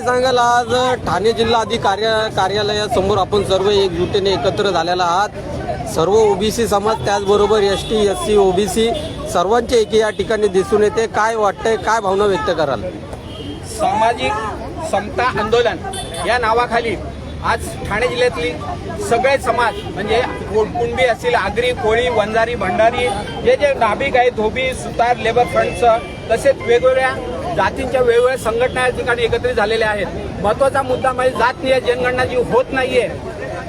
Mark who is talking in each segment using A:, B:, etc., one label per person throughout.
A: काय सांगाल, आज ठाणे जिल्हा कार्यालयासमोर आपण सर्व एकजुटीने एकत्र झालेला आहात. सर्व ओबीसी समाज, त्याचबरोबर एसटी, एससी, ओबीसी सर्वांचे एकी या ठिकाणी दिसून येते. काय वाटतंय, काय भावना व्यक्त कराल?
B: सामाजिक समता आंदोलन या नावाखाली आज ठाणे जिल्ह्यातली सगळे समाज म्हणजे कुणबी असतील, आगरी, कोळी, वंजारी, भंडारी, जे नाभिक आहेत, धोबी, सुतार, लेबर फ्रंटचं, तसेच वेगवेगळ्या जातींच्या वेगवेगळ्या संघटना या ठिकाणी एकत्रित झालेल्या आहेत. महत्त्वाचा मुद्दा म्हणजे जातनीय जनगणना जी होत नाहीये,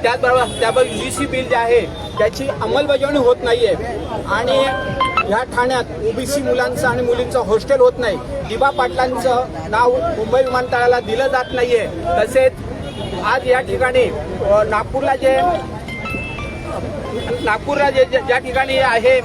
B: त्याबरोबर UGC बिल जे आहे त्याची अंमलबजावणी होत नाहीये आणि ह्या ठाण्यात ओबीसी मुलांचं आणि मुलींचं हॉस्टेल होत नाही. दिबा पाटलांचं नाव मुंबई विमानतळाला दिलं जात नाहीये. तसेच आज या ठिकाणी नागपूरला ज्या ठिकाणी आहे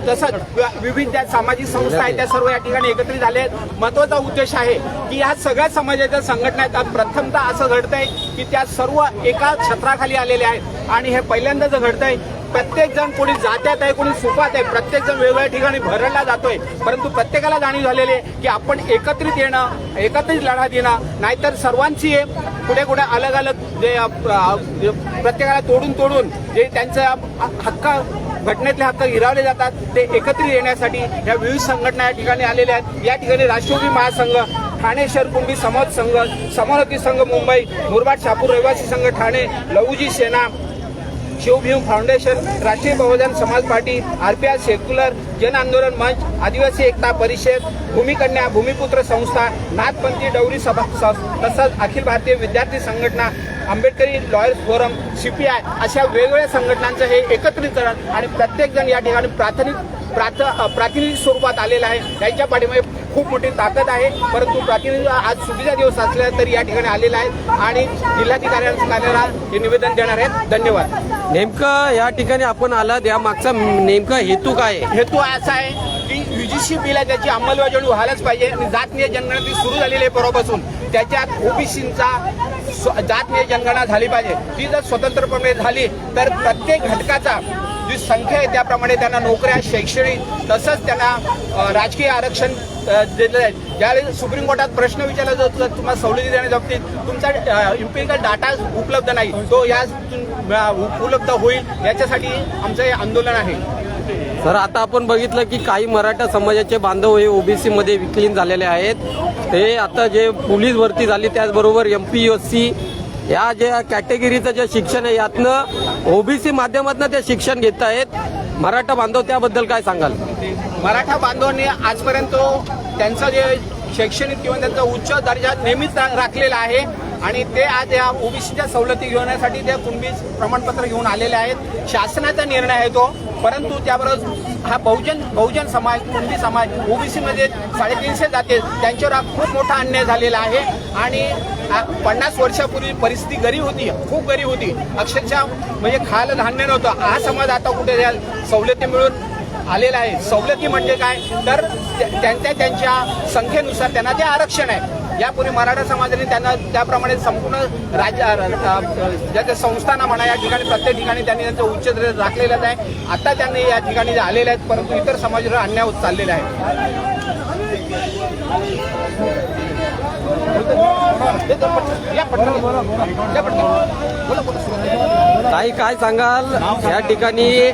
B: तसंच विविध ज्या सामाजिक संस्था आहेत त्या सर्व या ठिकाणी एकत्रित झाले आहेत. महत्वाचा उद्देश आहे की या सगळ्या समाजाच्या संघटना आहेत. प्रथमतः असं घडतंय की त्या सर्व एका छत्राखाली आलेल्या आहेत आणि हे पहिल्यांदाच घडतंय. प्रत्येक जण कोणी जात्यात आहे, कोणी सुपात आहे, प्रत्येक जण वेगवेगळ्या ठिकाणी भरडला जातोय. परंतु प्रत्येकाला जाणीव झालेली आहे की आपण एकत्रित येणं, एकत्रित लढा देणं, नाहीतर सर्वांची कुठे कुठे अलग अलग जे प्रत्येकाला तोडून जे त्यांचं हक्क, घटनेतले हक्क हिरावले जातात, ते एकत्रित येण्यासाठी या विविध संघटना या ठिकाणी आलेल्या आहेत. या ठिकाणी राष्ट्रवादी महासंघ, ठाणे शहर कुणबी समाज संघ, समानोती संघ मुंबई, मुरबाड शापूर रहिवासी संघ ठाणे, लहुजी सेना, शिवभीम फाउंडेशन, राष्ट्रीय Bahujan Samaj party, RPI secular, जन आंदोलन मंच, आदिवासी एकता परिषद, भूमिकन्या, भूमिपुत्र संस्था, नाथपंथी डवरी सभा, तसंच अखिल भारतीय विद्यार्थी संघटना, आंबेडकरी लॉयर्स फोरम, CPI अशा वेगवेगळ्या संघटनांचं हे एकत्रितकरण आणि प्रत्येक जण या ठिकाणी प्रातिनिधिक स्वरूपात आलेला आहे. त्यांच्या पाठीमागे खूप मोठी ताकद आहे. परंतु प्रातिनिधिक आज सुट्टीचा दिवस असला तरी या ठिकाणी आलेला आहे आणि जिल्हाधिकाऱ्यांना हे निवेदन देणार आहेत. धन्यवाद.
A: नेमकं या ठिकाणी आपण आलात, या मागचा नेमका हेतू काय आहे?
B: हेतू असा आहे की UGC बिल आहे त्याची अंमलबजावणी व्हायलाच पाहिजे आणि जातनीय जनगणना ती सुरू झालेली आहे परवापासून. त्याच्यात ओबीसींचा जातनीय जनगणना झाली पाहिजे. ती जर स्वतंत्रपणे झाली तर प्रत्येक घटकाचा जी संख्या आहे त्याप्रमाणे त्यांना नोकऱ्या, शैक्षणिक, तसंच त्यांना राजकीय आरक्षण दिलं जाईल. ज्यावेळेस सुप्रीम कोर्टात प्रश्न विचारला जातो तर तुम्हाला सवलती देण्याच्या बाबतीत तुमचा इम्पिरिकल डाटा उपलब्ध नाही, तो या उपलब्ध होईल, याच्यासाठी आमचं हे आंदोलन आहे.
A: सर, आता आपण बघितलं की काही मराठा समाजाचे बांधव हे ओबीसी मध्ये विलीन झालेले आहेत. ते आता जे पोलीस भरती झाली, त्याचबरोबर MPSC या ज्या कॅटेगरीचं जे शिक्षण आहे यातनं ओबीसी माध्यमातून ते शिक्षण घेत आहेत. मराठा बांधव, त्याबद्दल काय सांगाल?
B: मराठा बांधवांनी आजपर्यंत त्यांचं जे शैक्षणिक किंवा त्यांचा उच्च दर्जा नेहमीच राखलेला आहे आणि ते आज या ओबीसीच्या सवलती घेण्यासाठी ते कुणबी प्रमाणपत्र घेऊन आलेले आहेत. शासनाचा निर्णय आहे तो. परंतु त्याबरोबर हा बहुजन समाज, कुणबी समाज, ओबीसीमध्ये 350 जाते, त्यांच्यावर हा खूप मोठा अन्याय झालेला आहे आणि 50 वर्षापूर्वी परिस्थिती गरीब होती, खूप गरीब होती, अक्षरशः म्हणजे खायला धान्य नव्हतं. हा समाज आता कुठे सवलती मिळून आलेला आहे. सवलती म्हणजे काय तर त्यांच्या संख्येनुसार त्यांना ते आरक्षण आहे. यापूर्वी मराठा समाजाने त्यांना त्याप्रमाणे संपूर्ण ज्या संस्थांना म्हणा या ठिकाणी प्रत्येक ठिकाणी त्यांनी त्यांचं उच्च दर्जा राखलेलाच आहे. आता त्यांनी या ठिकाणी आलेले आहेत, परंतु इतर समाजावर अन्याय होत चाललेला आहे.
A: ताई, काय सांगाल, या ठिकाणी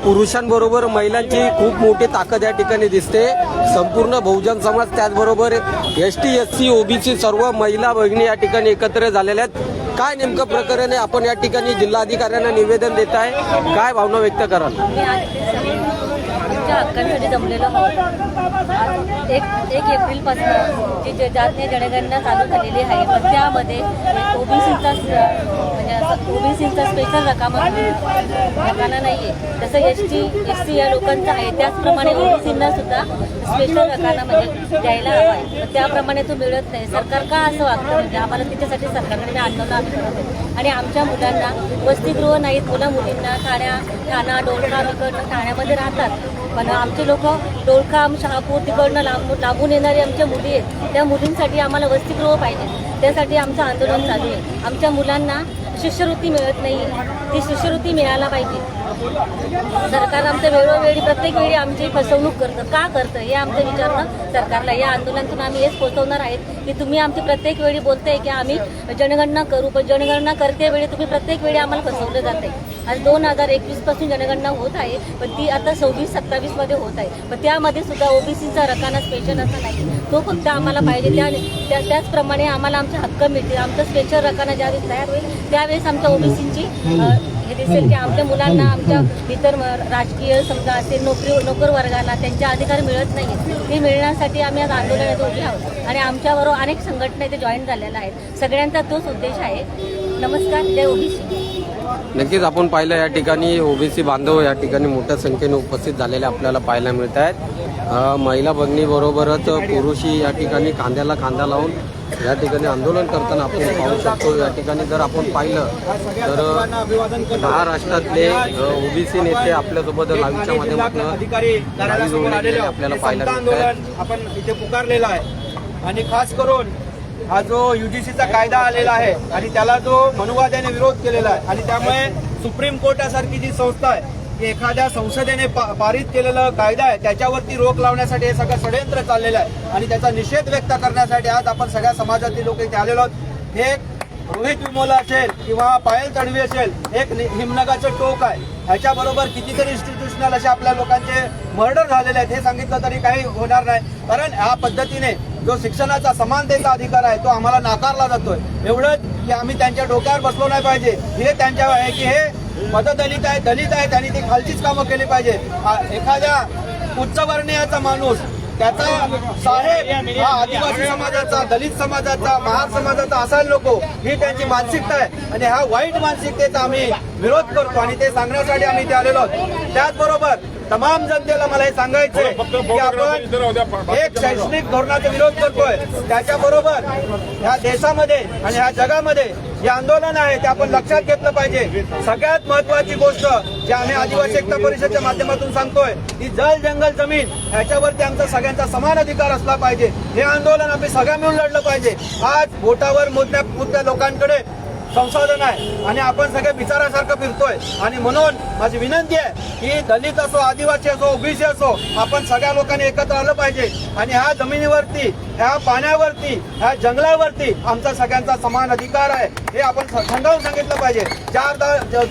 A: पुरुषांबरोबर महिलांची खूप मोठी ताकद या ठिकाणी दिसते. संपूर्ण बहुजन समाज, त्याचबरोबर ST, SC, OBC सर्व महिला भगिनी या ठिकाणी एकत्र झालेल्या आहेत. काय नेमकं प्रकरण आहे? आपण या ठिकाणी जिल्हाधिकाऱ्यांना निवेदन देत आहे, काय भावना व्यक्त कराल?
C: आमच्या हक्कांसाठी जमलेलो आहोत. 1 एप्रिलपासून जी जातनीय जनगणना चालू झालेली आहे, पण त्यामध्ये ओबीसीचा स्पेशल रकाना नाही आहे. जसं ST, SC या लोकांचं आहे त्याचप्रमाणे ओबीसींना सुद्धा स्पेशल रकाना म्हणजे द्यायला हवा आहे. त्याप्रमाणे तो मिळत नाही. सरकार का असं वागतं? म्हणजे आम्हाला त्याच्यासाठी सरकारकडे आंदोलन आणि आमच्या मुलांना वसतिगृह नाहीत. मुलींना ठाणा, डोळखा तिकडनं ठाण्यामध्ये राहतात, पण आमचे लोक डोळखा, शहापूर तिकडनं लांबून येणारी आमच्या मुली आहेत. त्या मुलींसाठी आम्हाला वसतिगृह पाहिजे. त्यासाठी आमचं आंदोलन चालू आहे. आमच्या मुलांना शिष्यवृत्ती मिळत नाही, ती शिष्यवृत्ती मिळायला पाहिजे. सरकार आमचं वेळोवेळी प्रत्येक वेळी आमची फसवणूक करतं. का करतं हे आमचं विचारणं सरकारला. या आंदोलनातून आम्ही हेच पोहोचवणार आहेत की तुम्ही आमची प्रत्येक वेळी बोलताय की आम्ही जनगणना करू, पण जनगणना करते वेळी तुम्ही प्रत्येक वेळी आम्हाला फसवलं जाते. आज 2021 पासून जनगणना होत आहे, पण ती आता 26-27 मध्ये होत आहे. पण त्यामध्ये सुद्धा ओबीसीचा रकाना स्पेशल असा नाही, तो फक्त आम्हाला पाहिजे. त्याचप्रमाणे आम्हाला आमचे हक्क मिळतील. आमचं स्पेशल रकाना ज्यावेळेस तयार होईल त्यावेळेस आमच्या ओबीसीची हे दिसेल की आमच्या मुलांना, आमच्या इतर राजकीय समजा असेल नोकर वर्गाला त्यांचे अधिकार मिळत नाही. ते मिळण्यासाठी आम्ही आज आंदोलनात उभे आहोत आणि आमच्याबरोबर अनेक संघटना इथे जॉईन झालेल्या आहेत. सगळ्यांचा तोच उद्देश आहे. नमस्कार, जय ओबीसी.
A: नक्कीच आपण पाहिलं या ठिकाणी ओबीसी बांधव या ठिकाणी मोठ्या संख्येने उपस्थित झालेले आपल्याला पाहायला मिळत आहेत. महिला भगिनीबरोबरच पुरुषही या ठिकाणी खांद्याला खांदा लावून या ठिकाणी आंदोलन करताना आपण पाहू शकतो. या ठिकाणी जर आपण पाहिलं तर महाराष्ट्रातले ओबीसी नेते आपल्यासोबत लाईव्हच्या माध्यमातून आपल्याला पाहायला मिळत आहेत.
D: आपण इथे पुकारलेला आहे आणि खास करून हा जो युजीसीचा कायदा आलेला आहे आणि त्याला जो मनुवाद्याने विरोध केलेला आहे आणि त्यामुळे सुप्रीम कोर्टासारखी जी संस्था आहे की एखाद्या संसदेने पारित केलेलं कायदा आहे त्याच्यावरती रोख लावण्यासाठी हे सगळं षडयंत्र चाललेलं आहे आणि त्याचा निषेध व्यक्त करण्यासाठी आज आपण सगळ्या समाजातील लोक इथे आलेलो आहोत. हे रोहित विमोला असेल किंवा पायल तडवी असेल, एक हिमनगाचं टोक आहे. ह्याच्याबरोबर कितीतरी इन्स्टिट्यूशनल असे आपल्या लोकांचे मर्डर झालेले आहेत. हे सांगितलं तरी काही होणार नाही, कारण ह्या पद्धतीने जो शिक्षणाचा समानतेचा अधिकार आहे तो आम्हाला नाकारला जातोय. एवढंच की आम्ही त्यांच्या डोक्यावर बसलो नाही पाहिजे. हे त्यांच्या आहे की हे मददलित आहे त्यांनी ती खालचीच कामं केली पाहिजे. एखाद्या उच्चवर्णीयाचा माणूस, त्याचा साहेब हा आदिवासी समाजाचा, दलित समाजाचा, महार समाजाचा असायला नको, ही त्यांची मानसिकता आहे आणि ह्या वाईट मानसिकतेचा आम्ही विरोध करतो आणि ते सांगण्यासाठी आम्ही इथे आलेलो आहोत. त्याचबरोबर तमाम जनतेला मला हे सांगायचंय की आपण एक शैक्षणिक धोरणाचा विरोध करतोय, त्याच्याबरोबर ह्या देशामध्ये आणि ह्या जगामध्ये जे आंदोलन आहे ते आपण लक्षात घेतलं पाहिजे. सगळ्यात महत्वाची गोष्ट जी आम्ही आदिवासी एकता परिषदेच्या माध्यमातून सांगतोय ती जल जंगल जमीन ह्याच्यावरती आमचा सगळ्यांचा समान अधिकार असला पाहिजे. हे आंदोलन आम्ही सगळ्या मिळून लढलं पाहिजे. आज बोटावर मोजण्या लोकांकडे संसाधन आहे आणि आपण सगळे विचारासारखं फिरतोय आणि म्हणून माझी विनंती आहे की दलित असो, आदिवासी असो, ओबीसी असो, आपण सगळ्या लोकांनी एकत्र आलं पाहिजे आणि ह्या जमिनीवरती, ह्या पाण्यावरती, ह्या जंगलावरती आमचा सगळ्यांचा समान अधिकार आहे हे आपण समजावून सांगितलं पाहिजे.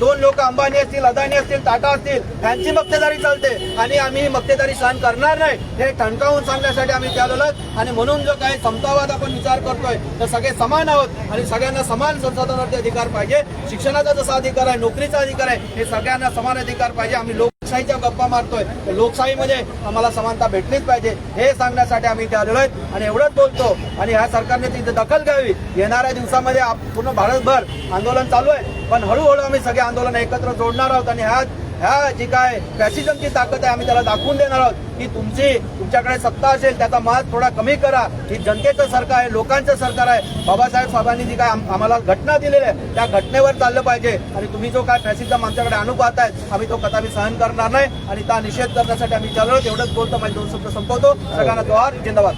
D: 2 लोक अंबानी असतील, अदानी असतील, टाटा असतील, यांची मक्तेदारी चालते आणि आम्ही मक्तेदारी सहन करणार नाही हे ठणकावून सांगण्यासाठी आम्ही आलेलो आहोत. आणि म्हणून जो काही समतावाद आपण विचार करतोय तर सगळे समान आहोत आणि सगळ्यांना समान संसाधनावरती अधिकार पाहिजे. शिक्षणाचा जसा अधिकार आहे, नोकरीचा अधिकार आहे, हे सगळ्यांना समान अधिकार पाहिजे. आम्ही लोकशाहीच्या गप्पा मारतोय, लोकशाहीमध्ये आम्हाला समानता भेटलीच पाहिजे हे सांगण्यासाठी आम्ही इथे आलेलो आहेत आणि एवढंच बोलतो. आणि ह्या सरकारने तिथे दखल घ्यावी. येणाऱ्या दिवसामध्ये पूर्ण भारतभर आंदोलन चालू आहे, पण हळूहळू आम्ही सगळे आंदोलन एकत्र जोडणार आहोत आणि ह्या जी काय फॅसिझमची ताकद आहे आम्ही त्याला दाखवून देणार आहोत की तुमच्याकडे सत्ता असेल त्याचा माज थोडा कमी करा. ही जनतेचं सरकार आहे, लोकांचं सरकार आहे. बाबासाहेब साहेबांनी जी काय आम्हाला घटना दिलेल्या आहे त्या घटनेवर चाललं पाहिजे आणि तुम्ही जो काय फॅसिझम आमच्याकडे आणू पाहताय आम्ही तो कदापि सहन करणार नाही आणि त्या निषेध करण्यासाठी आम्ही चाललो आहोत. एवढंच बोलतो, माझे 2 शब्द संपवतो. सगळ्यांना जोहार, जिंदाबाद.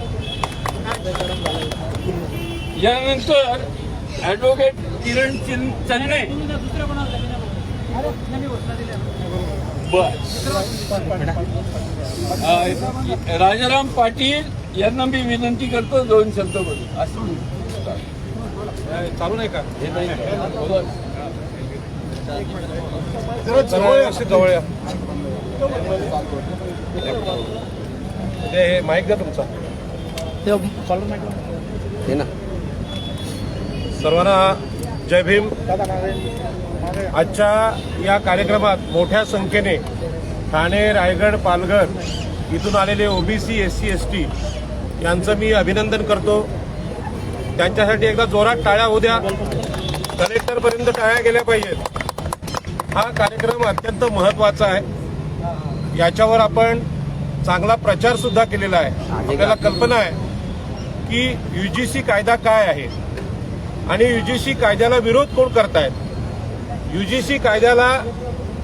E: यानंतर ॲडव्होकेट किरण चन्ने. राजाराम पाटील यांना मी विनंती करतो 2 शब्द बोलू. असं
D: चालू नाही का?
F: जवळ या. हे माईक द्या तुमचा.
A: हे ना,
F: सर्वांना जय भीम. आजच्या या कार्यक्रमात मोठ्या संख्येने ठाणे, रायगड, पालघर इथून आलेले ओबीसी, SC, ST यांचं मी अभिनंदन करतो. त्यांच्यासाठी एकदा जोरात टाळ्या होऊ द्या. कलेक्टरपर्यंत टाळ्या गेल्या पाहिजेत. हा कार्यक्रम अत्यंत महत्त्वाचा आहे. याच्यावर आपण चांगला प्रचार सुद्धा केलेला आहे. आपल्याला कल्पना आहे की UGC कायदा काय आहे आणि UGC कायद्याला विरोध कोण करतायत. UGC कायद्याला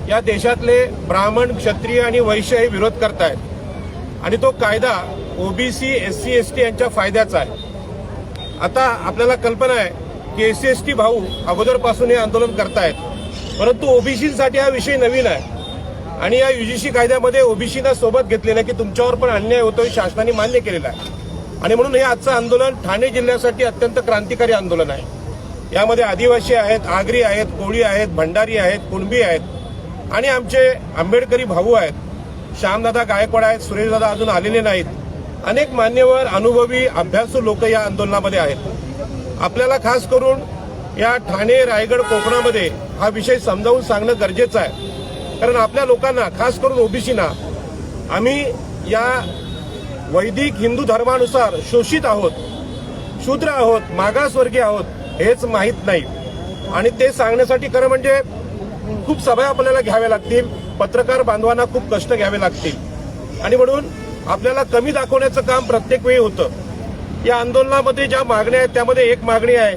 F: या देशातले ब्राह्मण, क्षत्रिय आणि वैश्य हे विरोध करतायत आणि तो कायदा ओबीसी, SC, ST यांच्या फायद्याचा आहे. आता आपल्याला कल्पना आहे की SC, ST भाऊ अगोदरपासून हे आंदोलन करतायत, परंतु ओबीसीसाठी हा विषय नवीन आहे. आणि या युजीसी कायद्यामध्ये ओबीसीना सोबत घेतलेलं आहे की तुमच्यावर पण अन्याय होतोय, शासनाने मान्य केलेला आहे. आणि म्हणून हे आजचं आंदोलन ठाणे जिल्ह्यासाठी अत्यंत क्रांतिकारी आंदोलन आहे. यामध्ये आदिवासी आहेत, आगरी आहेत, कोळी आहेत, भंडारी आहेत, कुणबी आहेत आणि आमचे आंबेडकरी भाऊ आहेत. श्यामदादा गायकवाड आहेत, सुरेशदादा अजून आलेले नाहीत. अनेक मान्यवर, अनुभवी, अभ्यासू लोक या आंदोलनामध्ये आहेत. आपल्याला खास करून या ठाणे, रायगड, कोकणामध्ये हा विषय समजावून सांगणं गरजेचं आहे. कारण आपल्या लोकांना, खास करून ओबीसीना, आम्ही या वैदिक हिंदू धर्मानुसार शोषित आहोत, शूद्र आहोत, मागासवर्गीय आहोत हेच माहीत नाही. आणि ते सांगण्यासाठी खरं म्हणजे खूप सभा आपल्याला घ्याव्या लागतील, पत्रकार बांधवांना खूप कष्ट घ्यावे लागतील. आणि म्हणून आपल्याला कमी दाखवण्याचं काम प्रत्येक वेळी होतं. या आंदोलनामध्ये ज्या मागण्या आहेत त्यामध्ये एक मागणी आहे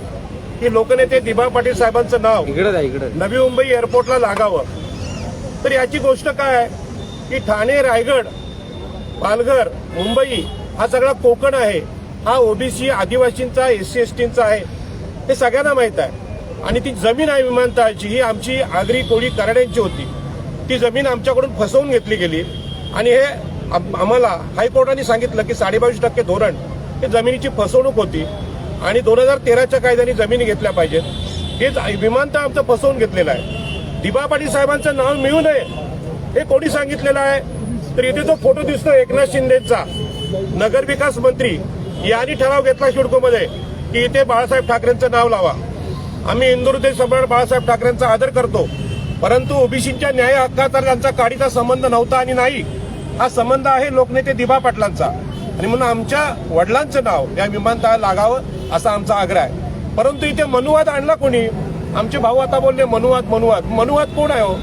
F: की लोकनेते दिबा पाटील साहेबांचं नाव नवी मुंबई एअरपोर्टला लागावं. तर याची गोष्ट काय आहे की ठाणे, रायगड, पालघर, मुंबई हा सगळा कोकण आहे. हा ओबीसी, आदिवासींचा, एससी एसटींचा आहे, हे सगळ्यांना माहीत आहे. आणि ती जमीन आहे विमानतळाची, ही आमची आगरी, कोळी, कराड्यांची होती. ती जमीन आमच्याकडून फसवून घेतली गेली आणि हे आम्हाला हायकोर्टाने सांगितलं की 22% धोरण हे जमिनीची फसवणूक होती आणि 2013च्या कायद्याने जमिनी घेतल्या पाहिजेत. हे विमानतळ आमचं फसवून घेतलेलं आहे. दिबा पाटील साहेबांचं नाव मिळू नये हे कोणी सांगितलेलं आहे? तर इथे जो फोटो दिसतो एकनाथ शिंदेचा, नगरविकास मंत्री, यांनी ठराव घेतला सिडकोमध्ये की इथे बाळासाहेब ठाकरेंचं नाव लावा. आम्ही हिंदुहृदय सम्राट बाळासाहेब ठाकरेंचा आदर करतो, परंतु ओबीसींच्या न्याय हक्काचा त्यांचा काडीचा संबंध नव्हता आणि नाही. हा संबंध आहे लोकनेते दिबा पाटलांचा. आणि म्हणून आमच्या वडिलांचं नाव या विमानतळाला लागावं असा आमचा आग्रह आहे. परंतु इथे मनुवाद आणला कोणी? आमचे भाऊ आता बोलले मनुवाद. मनुवाद कोण आहे हो?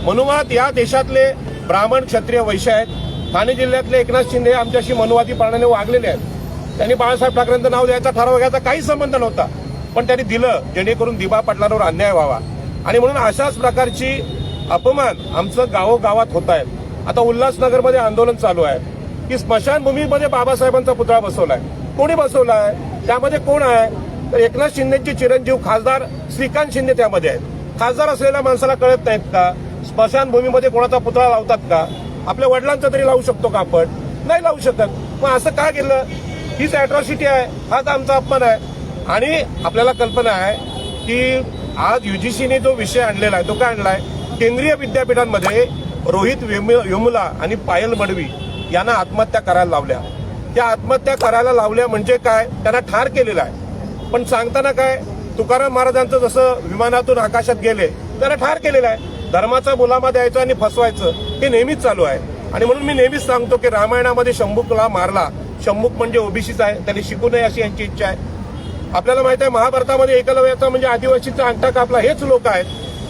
F: मनुवाद या देशातले ब्राह्मण, क्षत्रिय, वैश्य आहेत. ठाणे जिल्ह्यातले एकनाथ शिंदे आमच्याशी मनुवादीपणाने वागलेले आहेत. त्यांनी बाळासाहेब ठाकरेंचं नाव द्यायचा, ठराव घ्यायचा काही संबंध नव्हता, पण त्यांनी दिलं जेणेकरून दिबा पाटलांवर अन्याय व्हावा. आणि म्हणून अशाच प्रकारची अपमान आमचं गावोगावात होत आहेत. आता उल्हासनगरमध्ये आंदोलन चालू आहे की स्मशानभूमीमध्ये बाबासाहेबांचा पुतळा बसवलाय. कोणी बसवलाय? त्यामध्ये कोण आहे? तर एकनाथ शिंदेचे चिरंजीव खासदार श्रीकांत शिंदे त्यामध्ये आहेत. खासदार असलेल्या माणसाला कळत नाहीत का स्मशानभूमीमध्ये कोणाचा पुतळा लावतात का? आपल्या वडिलांचा तरी लावू शकतो का आपण? नाही लावू शकत. मग असं का केलं? हीच अॅट्रॉसिटी आहे, हाच आमचा अपमान आहे. आणि आपल्याला कल्पना आहे की आज युजीसीने जो विषय आणलेला आहे तो काय आणलाय? केंद्रीय विद्यापीठांमध्ये रोहित वेमुला आणि पायल मडवी यांना आत्महत्या करायला लावल्या. त्या आत्महत्या करायला लावल्या म्हणजे काय? त्यांना ठार केलेला आहे. पण सांगताना काय? तुकाराम महाराजांचं जसं विमानातून आकाशात गेले त्यांना ठार केलेलं आहे. धर्माचा मुलामा द्यायचा आणि फसवायचं हे नेहमीच चालू आहे. आणि म्हणून मी नेहमीच सांगतो की रामायणामध्ये शंभूकला मारला. शंभूक म्हणजे ओबीसीचा आहे, त्यांनी शिकू नये अशी यांची इच्छा आहे. आपल्याला माहित आहे महाभारतामध्ये एकलव्याचा म्हणजे आदिवासीचा अंगठा कापला हेच लोक आहेत.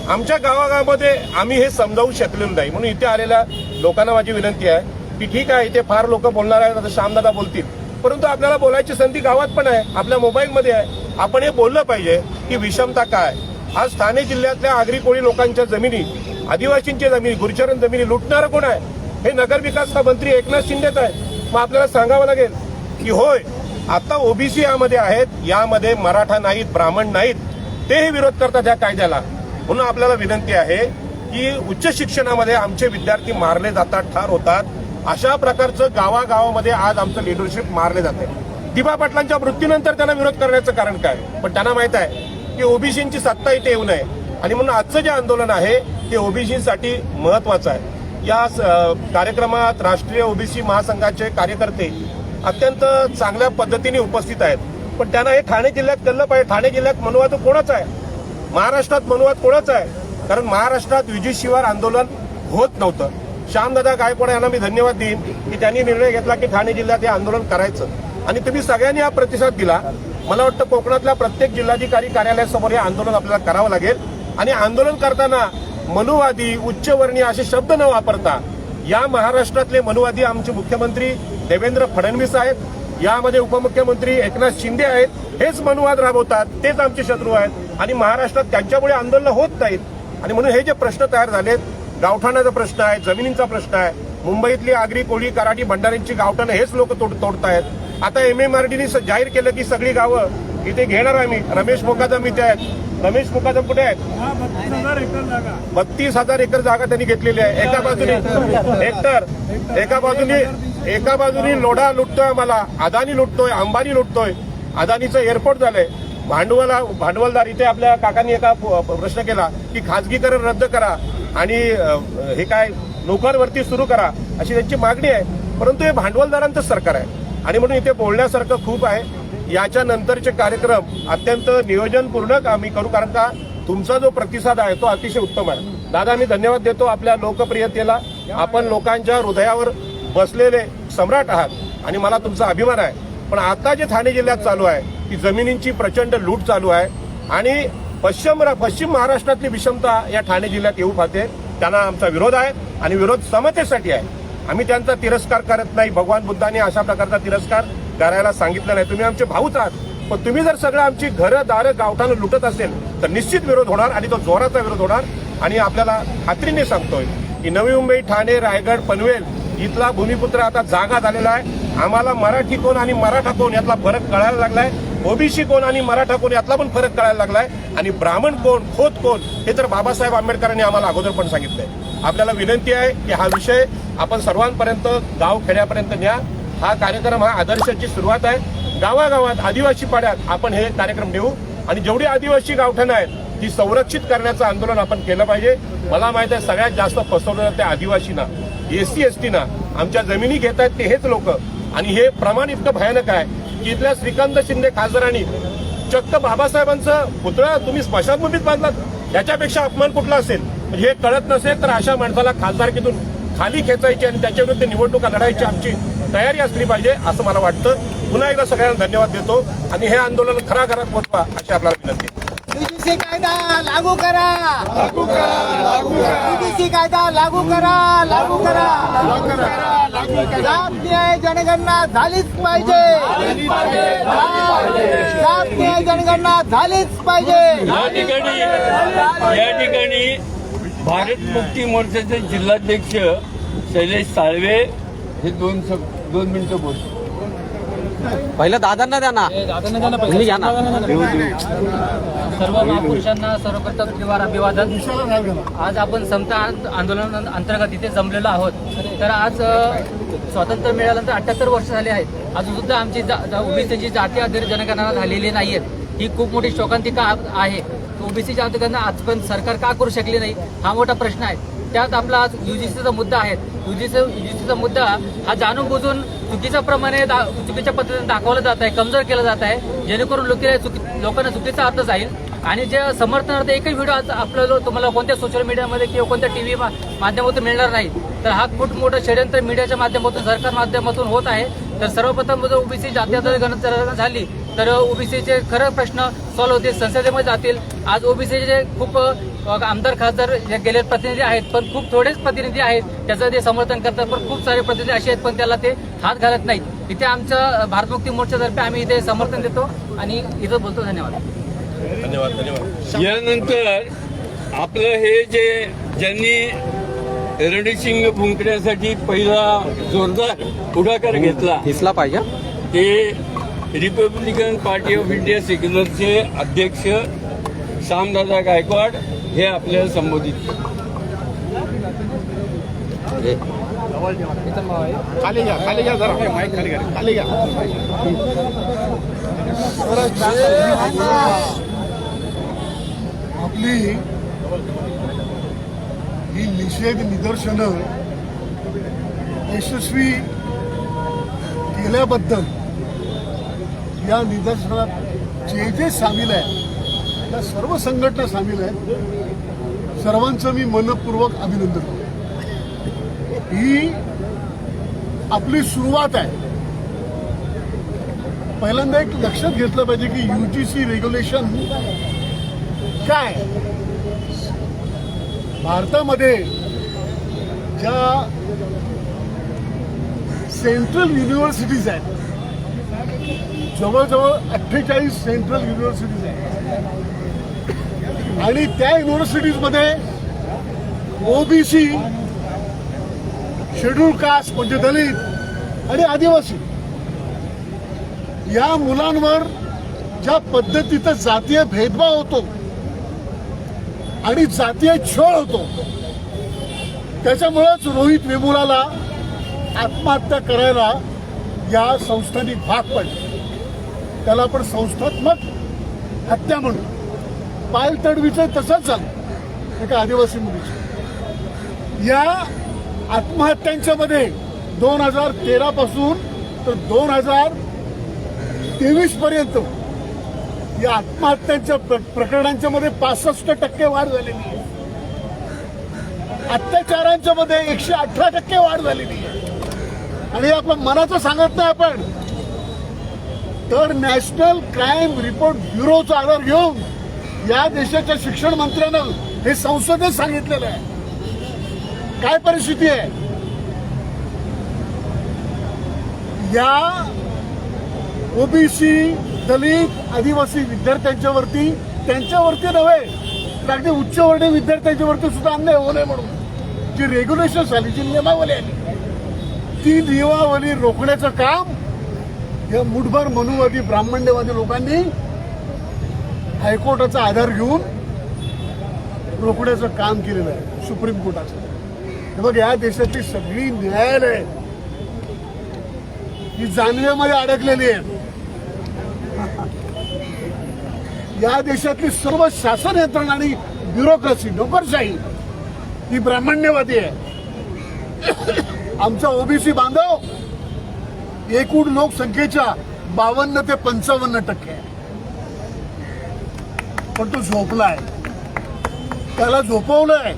F: आमच्या गावागावामध्ये आम्ही हे समजावू शकलेलो नाही. म्हणून इथे आलेल्या लोकांना माझी विनंती आहे की ठीक आहे, इथे फार लोक बोलणार आहेत, आता श्यामदादा बोलतील, परंतु आपल्याला बोलायची संधी गावात पण आहे, आपल्या मोबाईलमध्ये आहे. आपण हे बोललं पाहिजे की विषमता काय. आज ठाणे जिल्ह्यातल्या आगरी कोळी लोकांच्या जमिनी, आदिवासींच्या जमिनी, गुरचरण जमिनी लुटणारं कोण आहे? हे नगरविकास मंत्री एकनाथ शिंदेच आहे. मग आपल्याला सांगावं लागेल की होय, आता ओबीसी यामध्ये आहेत, यामध्ये मराठा नाहीत, ब्राह्मण नाहीत, तेही विरोध करतात या कायद्याला. म्हणून आपल्याला विनंती आहे की उच्च शिक्षणामध्ये आमचे विद्यार्थी मारले जातात, ठार होतात. अशा प्रकारचं गावागावामध्ये आज आमचं लिडरशिप मारले जाते. दिबा पाटलांच्या मृत्यूनंतर त्यांना विरोध करण्याचं कारण काय? पण त्यांना माहित आहे की ओबीसींची सत्ता इथे येऊ नये. आणि म्हणून आजचं जे आंदोलन आहे ते ओबीसीसाठी महत्वाचं आहे. या कार्यक्रमात राष्ट्रीय ओबीसी महासंघाचे कार्यकर्ते अत्यंत चांगल्या पद्धतीने उपस्थित आहेत. पण त्यांना हे ठाणे जिल्ह्यात कळलं पाहिजे, ठाणे जिल्ह्यात मनुवाद कोणाचा आहे, महाराष्ट्रात मनुवाद कोणाचा आहे? कारण महाराष्ट्रात युजीसीवर आंदोलन होत नव्हतं. श्यामदादा गायकवाड यांना मी धन्यवाद देईन की त्यांनी निर्णय घेतला की ठाणे जिल्ह्यात हे आंदोलन करायचं. आणि तुम्ही सगळ्यांनी हा प्रतिसाद दिला. मला वाटतं कोकणातल्या प्रत्येक जिल्हाधिकारी कार्यालयासमोर हे आंदोलन आपल्याला करावं लागेल. आणि आंदोलन करताना मनुवादी, उच्चवर्णीय असे शब्द न वापरता या महाराष्ट्रातले मनुवादी आमचे मुख्यमंत्री देवेंद्र फडणवीस आहेत, यामध्ये उपमुख्यमंत्री एकनाथ शिंदे आहेत, हेच मनुवाद राबवतात, तेच आमचे शत्रू आहेत. आणि महाराष्ट्रात त्यांच्यामुळे आंदोलन होत नाहीत. आणि म्हणून हे जे प्रश्न तयार झालेत, गावठाणाचा प्रश्न आहे, जमिनींचा प्रश्न आहे, मुंबईतली आगरी, कोळी, कराडी, भंडारींची गावठाणं हेच लोक तोडतायत. आता MMRDने जाहीर केलं की सगळी गावं इथे घेणार आम्ही. रमेश मोकादम इथे आहेत, रमेश मुकादम कुठे आहेत? 32,000 एकर जागा त्यांनी घेतलेली आहे. एका बाजूने लोढा लुटतोय, आम्हाला अदानी लुटतोय, अंबानी लुटतोय. अदानीचं एअरपोर्ट झालंय. भांडवलदार इथे आपल्या काकांनी एका प्रश्न केला की खाजगीकरण रद्द करा आणि हे काय नोकरवरती सुरू करा अशी त्यांची मागणी आहे. परंतु हे भांडवलदारांचं सरकार आहे आणि म्हणून इथे बोलण्यासारखं खूप आहे. याच्या नंतरचे कार्यक्रम अत्यंत नियोजनपूर्वक आम्ही करू, कारण का तुमचा जो प्रतिसाद आहे तो अतिशय उत्तम आहे. दादा, मी धन्यवाद देतो आपल्या लोकप्रियतेला. आपण लोकांच्या हृदयावर बसलेले सम्राट आहात आणि मला तुमचा अभिमान आहे. पण आता जे ठाणे जिल्ह्यात चालू आहे ती जमिनींची प्रचंड लूट चालू आहे आणि पश्चिम महाराष्ट्रातली विषमता या ठाणे जिल्ह्यात येऊ पाहते. त्यांना आमचा विरोध आहे आणि विरोध समतेसाठी आहे. आम्ही त्यांचा तिरस्कार करत नाही. भगवान बुद्धांनी अशा प्रकारचा तिरस्कार करायला सांगितलं नाही. तुम्ही आमचे भाऊच आहात, पण तुम्ही जर सगळं आमची घरं दारं गावठाणं लुटत असेल तर निश्चित विरोध होणार आणि तो जोराचा विरोध होणार. आणि आपल्याला खात्रीने सांगतोय की नवी मुंबई, ठाणे, रायगड, पनवेल इथला भूमिपुत्र आता जागा झालेला आहे. आम्हाला मराठी कोण आणि मराठा कोण यातला फरक कळायला लागलाय. ओबीसी कोण आणि मराठा कोण यातला पण फरक कळायला लागलाय. आणि ब्राह्मण कोण, खोत कोण हे तर बाबासाहेब आंबेडकरांनी आम्हाला अगोदर पण सांगितलंय. आपल्याला विनंती आहे की हा विषय आपण सर्वांपर्यंत, गाव खेड्यापर्यंत न्या. हा कार्यक्रम हा आदर्शाची सुरुवात आहे. गावागावात, आदिवासी पाड्यात आपण हे कार्यक्रम नेऊ आणि जेवढी आदिवासी गावठाणं आहेत ती संरक्षित करण्याचं आंदोलन आपण केलं पाहिजे. मला माहित आहे सगळ्यात जास्त फसवलं त्या आदिवासींना, एससी एसटीना. आमच्या जमिनी घेत आहेत ते हेच लोक. आणि हे प्रमाण इतकं भयानक आहे की इथल्या श्रीकांत शिंदे खासदारांनी चक्क बाबासाहेबांचं पुतळा तुम्ही स्मशानभूमीत बांधलात. याच्यापेक्षा अपमान कुठला असेल? म्हणजे हे कळत नसेल तर अशा माणसाला खासदारकीतून खाली खेचायची आणि त्याच्याविरुद्ध निवडणुका लढायची आमची तयारी असली पाहिजे असं मला वाटतं. पुन्हा एकदा सगळ्यांना धन्यवाद देतो आणि हे आंदोलन घराघरात पोहोचवा अशी आपल्याला विनंती.
B: यूजीसी कायदा लागू करा, यूजीसी कायदा लागू करा. जात न्याय जनगणना झालीच पाहिजे. जात न्याय जनगणना झालीच पाहिजे.
E: या ठिकाणी भारत मुक्ती मोर्चाचे जिल्हाध्यक्ष शैलेश साळवे हे दोन मिनिटं बोलतो.
A: पहिलं दादांना द्या ना, तुम्ही घ्या ना.
G: सर्व महापुरुषांना सर्वप्रथम त्रिवार अभिवादन. आज आपण समता आंदोलन अंतर्गत इथे जमलेलो आहोत. तर आज स्वातंत्र्य मिळाल्यानंतर 78 वर्ष झाले आहेत. अजून सुद्धा आमची ओबीसीची जाती आधारित जनगणना झालेली नाहीये. ही खूप मोठी शोकांतिका आहे. ओबीसी जनगणना आजपर्यंत सरकार का करू शकली नाही हा मोठा प्रश्न आहे. त्यात आपला आज यूजीसीचा मुद्दा आहे. यूजीसीचा मुद्दा हा जाणून बुजून चुकीच्या पद्धतीने दाखवला जात आहे, कमजोर केला जात आहे, जेणेकरून लोकांना चुकीचा अर्थ जाईल. आणि जे समर्थनार्थ एकही व्हिडिओ आज आपल्याला तुम्हाला कोणत्या सोशल मीडियामध्ये किंवा कोणत्या टीव्ही माध्यमातून मिळणार नाही. तर हा खूप मोठं षडयंत्र मीडियाच्या माध्यमातून, सरकार माध्यमातून होत आहे. तर सर्वप्रथम जर ओबीसी जाती आधारित गणना झाली तर ओबीसीचे खरं प्रश्न सॉल्व्ह होतील, संसदेमध्ये जातील. आज ओबीसीचे खूप आमदार खासदार गेले प्रतिनिधी आहेत, पण खूप थोडेच प्रतिनिधी आहेत त्याचं ते समर्थन करतात. पण खूप सारे प्रतिनिधी असे आहेत पण त्याला ते हात घालत नाहीत. इथे आमच्या भारत मुक्ती मोर्चातर्फे आम्ही इथे समर्थन देतो आणि इथं बोलतो. धन्यवाद.
E: यानंतर आपलं हे जे ज्यांनी रणसिंग फुंकण्यासाठी पहिला जोरदार पुढाकार घेतला
A: दिसला पाहिजे.
E: ते रिपब्लिकन पार्टी ऑफ इंडिया सेक्युलरचे अध्यक्ष श्यामदादा गायकवाड हे आपल्याला संबोधित.
B: खाली घ्या जरा, माईक खाली घ्या.
H: आपली ही निषेध निदर्शनं यशस्वी केल्याबद्दल या निदर्शनात जे सामील आहे त्या सर्व संघटना सामील आहेत. सर्वांचं मी मनपूर्वक अभिनंदन करतो. ही आपली सुरुवात आहे. पहिल्यांदा एक लक्षात घेतलं पाहिजे की यूजीसी रेग्युलेशन काय. भारतामध्ये ज्या सेंट्रल युनिव्हर्सिटीज आहेत, जवळजवळ 48 सेंट्रल युनिव्हर्सिटीज आहेत आणि त्या युनिव्हर्सिटीजमध्ये ओबीसी, शेड्यूल कास्ट म्हणजे दलित आणि आदिवासी या मुलांवर ज्या पद्धतीचा जातीय भेदभाव होतो आणि जातीय छळ होतो. त्याच्यामुळेच रोहित वेमुलाला आत्महत्या करायला या संस्थांनी भाग पडले. त्याला आपण संस्थात्मक हत्या म्हणू. पायल तडवीचं तसंच झालं एका आदिवासी मुलीचं. या आत्महत्यांच्या मध्ये 2013 पासून तर 2023 पर्यंत या आत्महत्यांच्या प्रकरणांच्या मध्ये 65% वाढ झालेली आहे. अत्याचारांच्या मध्ये 118% वाढ झालेली आहे. आणि आपण मनाचं सांगत नाही आपण, तर नॅशनल क्राईम रिपोर्ट ब्युरोचा आधार घेऊन या देशाच्या शिक्षण मंत्र्यानं हे संसदेत सांगितलेलं आहे. काय परिस्थिती आहे या ओबीसी, दलित, आदिवासी विद्यार्थ्यांच्यावरती, त्यांच्यावरती नव्हे तर अगदी उच्चवर्णीय विद्यार्थ्यांच्यावरती सुद्धा अन्याय होऊ नये म्हणून जी रेग्युलेशन्स आली, जी नियमावली आली, ती नियमावली रोखण्याचं काम या मुठभर मनुवादी ब्राह्मण्यवादी लोकांनी हायकोर्टाचा आधार घेऊन रोखण्याचं काम केलेलं आहे सुप्रीम कोर्टाचं. हे बघ, या देशातली सगळी न्यायालय ही जाणव्यामध्ये अडकलेली आहे. या देशातली सर्व शासन यंत्रणा आणि ब्युरोक्रेसी, नोकरशाही ही ब्राह्मण्यवादी आहे. आमचा ओबीसी बांधव एकूण लोकसंख्येच्या 52 ते 55% आहे. पण तो झोपलाय, त्याला झोपवलंय,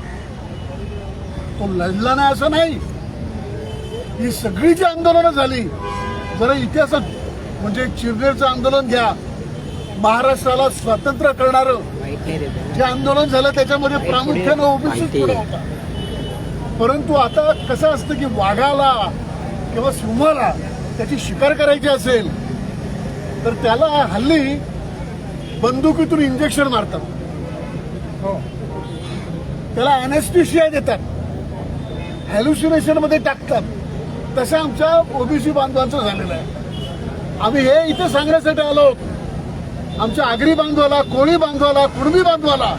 H: तो लढला नाही असं नाही. ही सगळी जी आंदोलनं झाली, जरा इतिहासात म्हणजे चिरनेरचं आंदोलन घ्या, महाराष्ट्राला स्वातंत्र्य करणारं जे आंदोलन झालं त्याच्यामध्ये प्रामुख्यानं ओबीसी होता. परंतु आता कसं असतं की वाघाला किंवा सिंहाला त्याची शिकार करायची असेल तर त्याला हल्ली बंदुकीतून इंजेक्शन मारतात, त्याला अॅनेस्थिशिया देतात, हॅल्युसिनेशन मध्ये टाकतात. तसं आमच्या ओबीसी बांधवांचं झालेलं आहे. आम्ही हे इथे सांगण्यासाठी आलो, आमच्या आगरी बांधवाला, कोळी बांधवाला, कुणबी बांधवाला,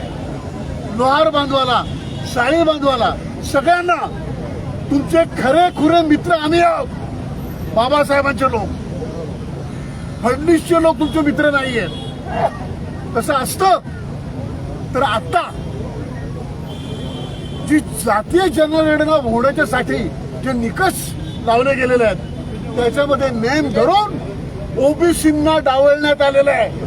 H: लोहार बांधवाला, साळी बांधवाला, सगळ्यांना तुमचे खरे खुरे मित्र आम्ही आहोत. बाबासाहेबांचे लोक, फडणवीसचे लोक तुमचे मित्र नाहीयेत. तसं असतं तर आता जी जातीय जनगणना होण्याच्यासाठी जे निकष लावले गेलेले आहेत त्याच्यामध्ये नेम धरून ओबीसींना डावलण्यात आलेलं आहे.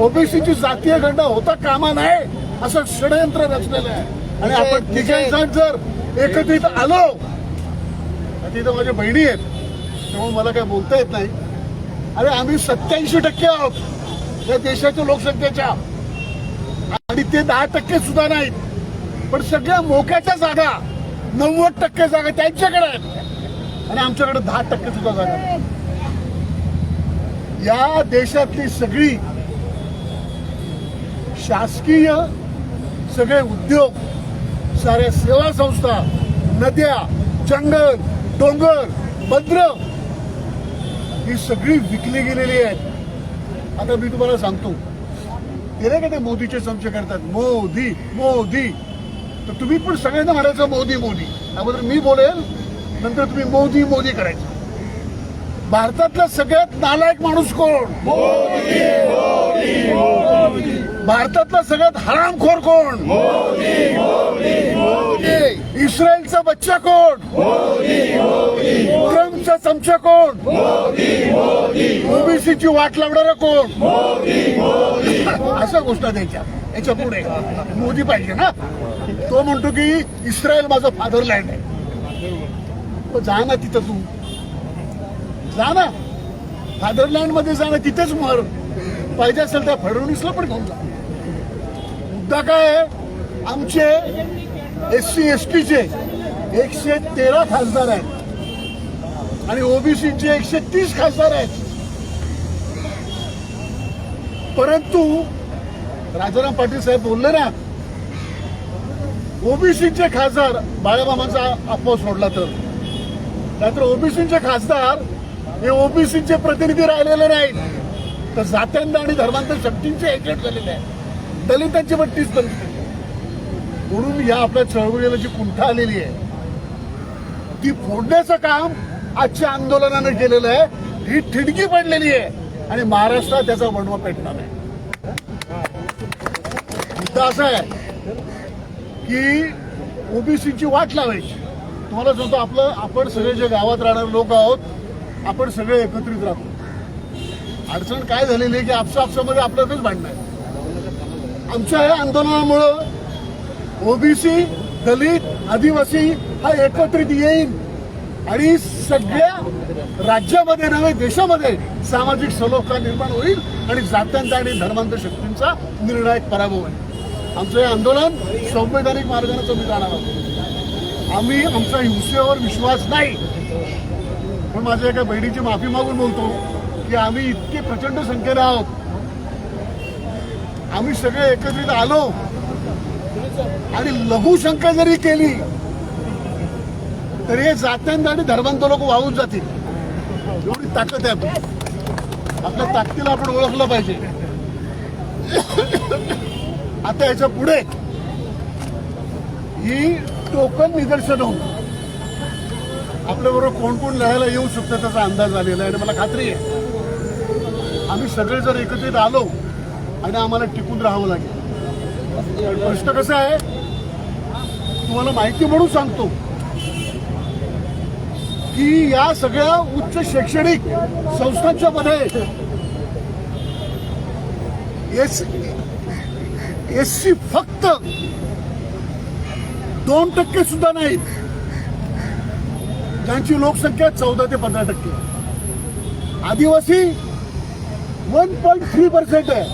H: ओबीसीची जातीय गणना होता कामा नये असं षडयंत्र रचलेलं आहे. आणि आपण तिघेजण जर एकत्रित आलो, तिथं माझ्या बहिणी आहेत तेव्हा मला काय बोलता येत नाही. अरे आम्ही 87% आहोत या देशाच्या लोकसंख्येच्या, आणि ते 10% सुद्धा नाहीत. पण सगळ्या मोक्याच्या जागा 90% जागा त्यांच्याकडे आहेत आणि आमच्याकडे 10% सुद्धा जागा आहेत. या देशातली सगळी शासकीय सगळे उद्योग, साऱ्या सेवा संस्था, नद्या, जंगल, डोंगर, बंदर ही सगळी विकली गेलेली आहेत. आता मी तुम्हाला सांगतो, ते नाही का ते मोदीचे चमचे करतात, मोदी मोदी, तर तुम्ही पण सगळ्यांना म्हणायचं मोदी मोदी. अगोदर मी बोलेल, नंतर तुम्ही मोदी मोदी करायचं. भारतातला सगळ्यात नालायक माणूस कोण? मोदी. भारतातला सगळ्यात हरामखोर कोण? इस्रायलचा बच्चा कोण? ट्रम्पचा चमचा कोण? ओबीसीची वाट लावणारा कोण? अशा गोष्टी द्यायच्या. याच्या पुढे मोदी पाहिजे ना. तो म्हणतो की इस्रायल माझा फादरलँड आहे. जा ना तिथं, तू जा ना फादरलँड मध्ये, जा ना तिथेच मर. पाहिजे असेल त्या फडणवीसला पण घेऊन जा. मुद्दा काय आहे, आमचे SC ST चे 113 खासदार आहेत आणि ओबीसीचे 130 खासदार आहेत. परंतु राजाराम पाटील साहेब बोलले ना, ओबीसीचे खासदार, बाळामामांचा अपवाद सोडला तर, नाहीतर ओबीसीचे खासदार हे ओबीसीचे प्रतिनिधी राहिलेले नाहीत, तर जात्यांना आणि धर्मांतर शक्तींचे एजंट झालेले आहेत. दलितांची पण तीच बनली. म्हणून या आपल्या चळवळीला जी कुंठा आलेली आहे ती फोडण्याचं काम आजच्या आंदोलनानं केलेलं आहे. ही ठिणगी पडलेली आहे आणि महाराष्ट्रात त्याचा वणवा पेटणार आहे. मुद्दा असा आहे की ओबीसीची वाट लावायची. तुम्हाला सांगतो आपण सगळे जे गावात राहणारे लोक आहोत, आपण सगळे एकत्रित राहतो. अडचण काय झालेली आहे की आपसामध्ये आपल्यातच भांडणं आहे. आमच्या या आंदोलनामुळं ओबीसी, दलित, आदिवासी हा एकत्रित येईल आणि सगळ्या राज्यामध्ये नव्हे देशामध्ये सामाजिक सलोखा निर्माण होईल आणि जात्यांचा आणि धर्मांतर शक्तींचा निर्णायक पराभव होईल. आमचं हे आंदोलन संवैधानिक मार्गाने तुम्ही जाणार आहोत. आम्ही आमचा हिंसेवर विश्वास नाही. पण माझ्या एका बहिणीची माफी मागून बोलतो की आम्ही इतके प्रचंड संख्येने आहोत. आम्ही सगळे एकत्रित आलो आणि लघुशंका जरी केली तरी हे जात्यांत आणि धर्मांत लोक वाहून जातील. एवढी ताकद आहे आपली. आपल्या ताकदीला आपण ओळखलं पाहिजे. आता याच्या पुढे ही टोकन निदर्शन होऊन आपल्याबरोबर कोण कोण लढायला येऊ शकतं त्याचा अंदाज आलेला आहे आणि मला खात्री आहे आम्ही सगळे जर एकत्रित आलो आणि आम्हाला टिकून राहावं लागेल. प्रश्न कसा आहे तुम्हाला माहिती म्हणून सांगतो की या सगळ्या उच्च शैक्षणिक संस्थांच्या मध्ये एससी फक्त 2% सुद्धा नाहीत, ज्यांची लोकसंख्या 14 ते 15%. आदिवासी 1.3% आहे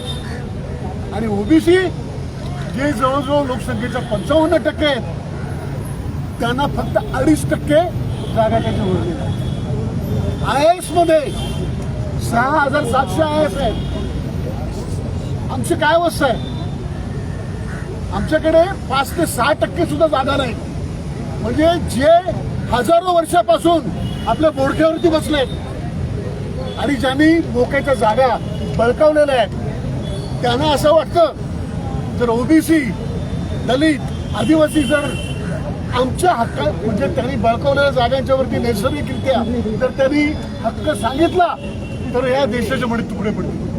H: आणि ओबीसी जे जवळजवळ लोकसंख्येच्या 55% आहेत त्यांना फक्त 2.5% जागा त्याच्या उरलेल्या. IAS मध्ये 6,700 IAS आहेत. आमची काय अवस्था आहे? आमच्याकडे 5 ते 6% सुद्धा जागा नाही. म्हणजे जे हजारो वर्षापासून आपल्या बोडक्यावरती बसलेत आणि ज्यांनी मोक्याच्या जागा बळकावलेल्या आहेत त्यांना असं वाटतं जर ओबीसी, दलित, आदिवासी जर आमच्या हक्का म्हणजे त्यांनी बळकावलेल्या जागांच्या वरती नैसर्गिकरित्या जर त्यांनी हक्क सांगितला तर या देशाचे बडे तुकडे पडतील.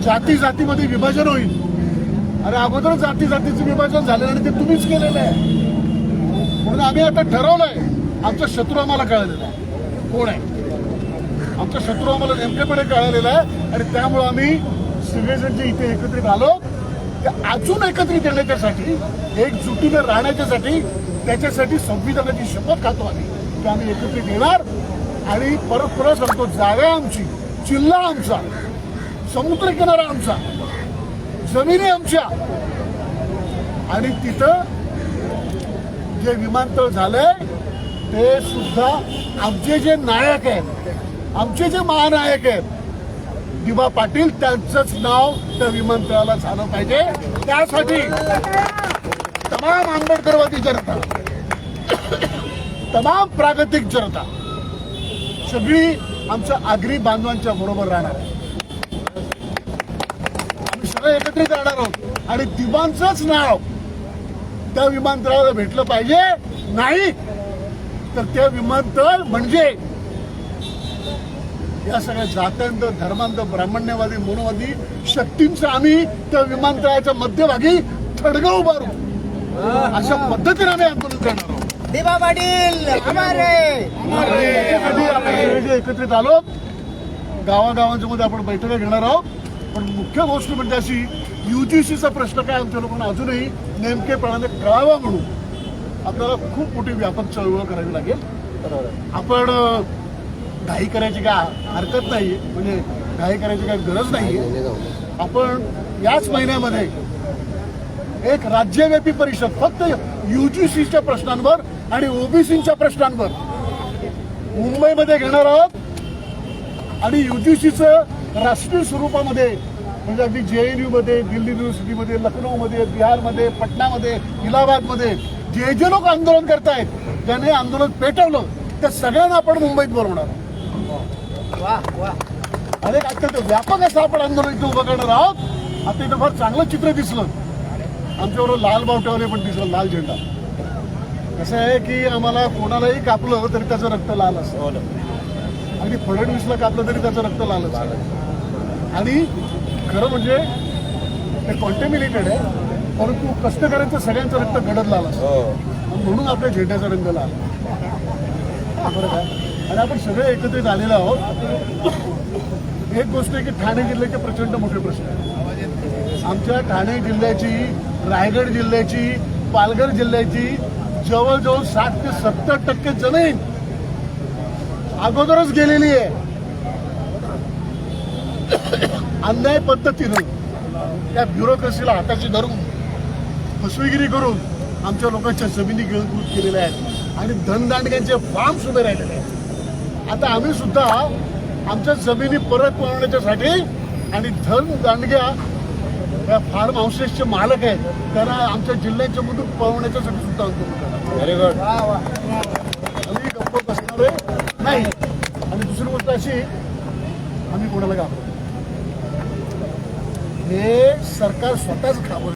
H: जाती जातीमध्ये विभाजन होईल. अरे अगोदर जाती जातीचं विभाजन झालं आणि ते तुम्हीच केलेलं आहे. म्हणून आम्ही आता ठरवलंय आमचा शत्रू आम्हाला कळलेला आहे कोण आहे. आमचा शत्रू आम्हाला नेमकेपणे कळलेला आहे आणि त्यामुळे आम्ही सगळेजण जे इथे एकत्रित आलो ते अजून एकत्रित येण्याच्यासाठी, एकजुटीने राहण्याच्यासाठी, त्याच्यासाठी संविधानाची शपथ खातो आम्ही की आम्ही एकत्रित येणार. आणि परत सांगतो जागा आमची, जिल्हा आमचा, समुद्रकिनारा आमचा, जमिनी आमच्या आणि तिथं जे विमानतळ झालंय ते सुद्धा आमचे जे नायक आहेत, आमचे जे महानायक आहेत दिवा पाटील त्यांचंच नाव त्या विमानतळाला झालं पाहिजे. त्यासाठी तमाम आंबेडकरवादी जनता, तमाम प्रागतिक जनता सगळी आमच्या आगरी बांधवांच्या बरोबर राहणार आहे. आम्ही सगळे एकत्रित राहणार आहोत आणि दिवांचंच नाव त्या विमानतळाला भेटलं पाहिजे. नाही तर त्या विमानतळ म्हणजे या सगळ्या जात्यांत, धर्मांत, ब्राह्मण्यवादी, मनोवादी शक्तींचं आम्ही त्या विमानतळाच्या मध्यभागी थडगं उभारू. अशा पद्धतीने आम्ही आंदोलन करणार आहोत.
D: दिवा पाटील
H: त्याच्यासाठी आपण जे एकत्रित आलो गावागावांच्या मध्ये आपण बैठका घेणार आहोत. पण मुख्य गोष्ट म्हणजे अशी UGCचा प्रश्न काय आमच्या लोकांना अजूनही नेमकेपणाने कळावा म्हणून आपल्याला खूप मोठी व्यापक चळवळ करावी लागेल. आपण घाई करायची काय हरकत नाहीये, म्हणजे घाई करायची काय गरज नाहीये. आपण याच महिन्यामध्ये एक राज्यव्यापी परिषद फक्त UGCच्या प्रश्नांवर आणि ओबीसीच्या प्रश्नांवर मुंबईमध्ये घेणार आहोत आणि UGCचं राष्ट्रीय स्वरूपामध्ये म्हणजे अगदी JNU मध्ये, दिल्ली युनिव्हर्सिटीमध्ये, लखनौमध्ये, बिहारमध्ये, पटनामध्ये, इलाहाबादमध्ये जे लोक आंदोलन करतायत, ज्याने आंदोलन पेटवलं त्या सगळ्यांना आपण मुंबईत बोलवणार. अनेक अत्यंत व्यापक असं आपण आंदोलन इथं उभं करणार आहोत. आता इथं फार चांगलं चित्र दिसलं आमच्याबरोबर लाल बावटावाले पण दिसलं, लाल झेंडा. कसं आहे की आम्हाला कोणालाही कापलं तरी त्याचं रक्त लाल असतं आणि फडणवीसला कापलं तरी त्याचं रक्त लाल असतं. आणि खरं म्हणजे ते कॉन्टॅमिनेटेड आहे, परंतु कष्टकऱ्यांचं सगळ्यांचं रक्त गडद लाल असतं म्हणून आपल्या झेंड्याचा रंग लाल. बरं काय, आणि आपण सगळे एकत्रित आलेलो आहोत. एक गोष्ट आहे की ठाणे जिल्ह्याचे प्रचंड मोठे प्रश्न आहेत. आमच्या ठाणे जिल्ह्याची, रायगड जिल्ह्याची, पालघर जिल्ह्याची जवळजवळ 60 ते 70% जमीन अगोदरच गेलेली आहे. अन्याय पद्धतीनं त्या ब्युरोक्रेसीला हाताशी धरून फसवेगिरी करून आमच्या लोकांच्या जमिनी गिळंकृत केलेल्या आहेत आणि धनदांडग्यांचे फार्म्स उभे राहिलेले आहेत. आता आम्ही सुद्धा आमच्या जमिनी परत मिळवण्याच्यासाठी आणि धनदांडग्या या फार्म हाऊसेसचे मालक आहेत त्यांना आमच्या जिल्ह्याच्या मधून पळवण्याच्यासाठी सुद्धा आंदोलन करणार. Very good. आम्ही गप्प बसणार आहे नाही. आणि दुसरी गोष्ट अशी, आम्ही कोणाला घाबरतो, हे सरकार स्वतःच घाबरतं.